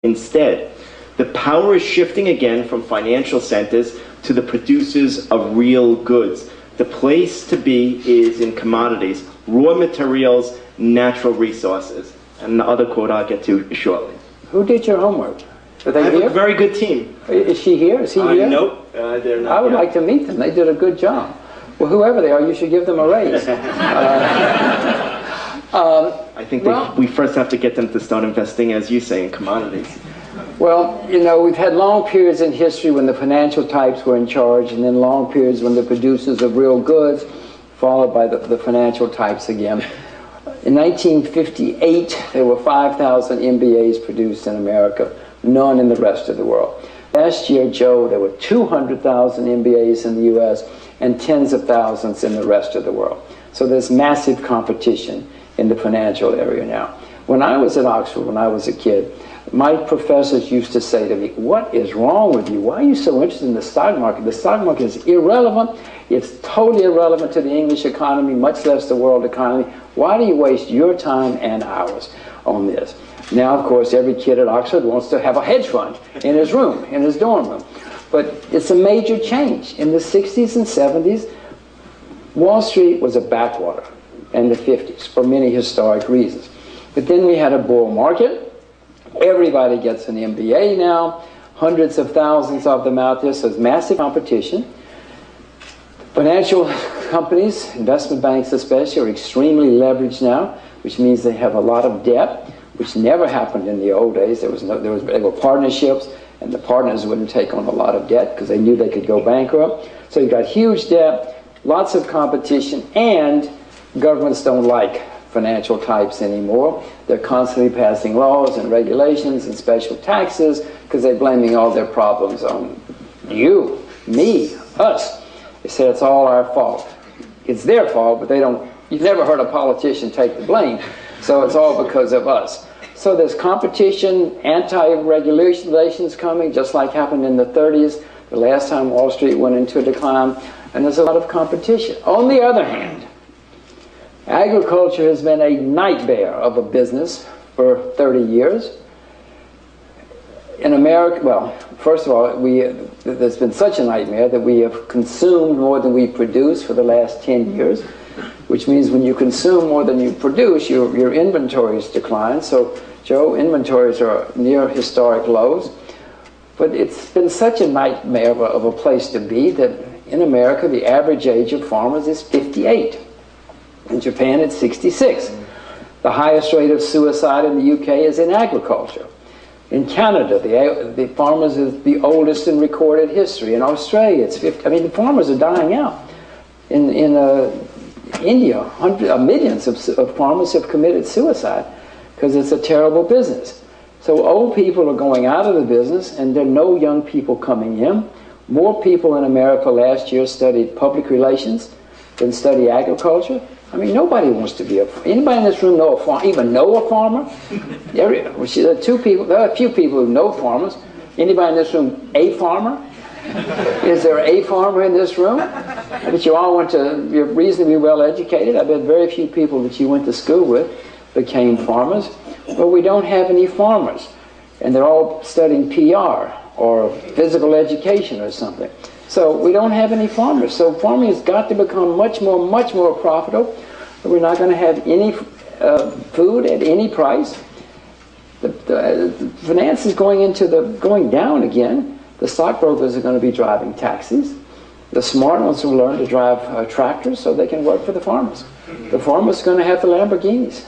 Instead, the power is shifting again from financial centers to the producers of real goods. The place to be is in commodities, raw materials, natural resources. And the other quote I'll get to shortly. Who did your homework? Are they I have here? a very good team. Is she here? Is he here? Nope, they're not. I would like to meet them. They did a good job. Well, whoever they are, you should give them a raise. I think we first have to get them to start investing, as you say, in commodities. Well, you know, we've had long periods in history when the financial types were in charge, and then long periods when the producers of real goods, followed by the financial types again. In 1958, there were 5,000 MBAs produced in America, none in the rest of the world. Last year, Joe, there were 200,000 MBAs in the U.S. and tens of thousands in the rest of the world. So there's massive competition in the financial area now. When I was at Oxford, when I was a kid, my professors used to say to me, "What is wrong with you? Why are you so interested in the stock market? The stock market is irrelevant. It's totally irrelevant to the English economy, much less the world economy. Why do you waste your time and ours on this?" Now, of course, every kid at Oxford wants to have a hedge fund in his room, in his dorm room. But it's a major change. In the 60s and 70s, Wall Street was a backwater, and the 50s, for many historic reasons. But then we had a bull market. Everybody gets an MBA now, hundreds of thousands of them out there, so there's massive competition. Financial companies, investment banks especially, are extremely leveraged now, which means they have a lot of debt, which never happened in the old days. They were partnerships, and the partners wouldn't take on a lot of debt because they knew they could go bankrupt. So you've got huge debt, lots of competition, and governments don't like financial types anymore. They're constantly passing laws and regulations and special taxes because they're blaming all their problems on you, me, us. They say it's all our fault. It's their fault, but they don't. You've never heard a politician take the blame, so it's all because of us. So there's competition, anti-regulations coming, just like happened in the 30s, the last time Wall Street went into a decline, and there's a lot of competition. On the other hand, agriculture has been a nightmare of a business for 30 years. In America, well, first of all, there's been such a nightmare that we have consumed more than we produce for the last 10 years, which means when you consume more than you produce, your inventories decline. So, Joe, inventories are near historic lows. But it's been such a nightmare of a place to be that in America, the average age of farmers is 58. In Japan, it's 66. The highest rate of suicide in the UK is in agriculture. In Canada, the farmers are the oldest in recorded history. In Australia, it's 50. I mean, the farmers are dying out. In India, millions of farmers have committed suicide because it's a terrible business. So old people are going out of the business, and there are no young people coming in. More people in America last year studied public relations than study agriculture. I mean, nobody wants to be anybody in this room know a farmer, even know a farmer? There are a few people who know farmers. Anybody in this room a farmer? Is there a farmer in this room? But you all you're reasonably well educated. I bet very few people that you went to school with became farmers. But we don't have any farmers. And they're all studying PR or physical education or something. So we don't have any farmers. So farming has got to become much more profitable. We're not going to have any food at any price. The finance is going down again. The stockbrokers are going to be driving taxis. The smart ones will learn to drive tractors so they can work for the farmers. The farmers are going to have the Lamborghinis.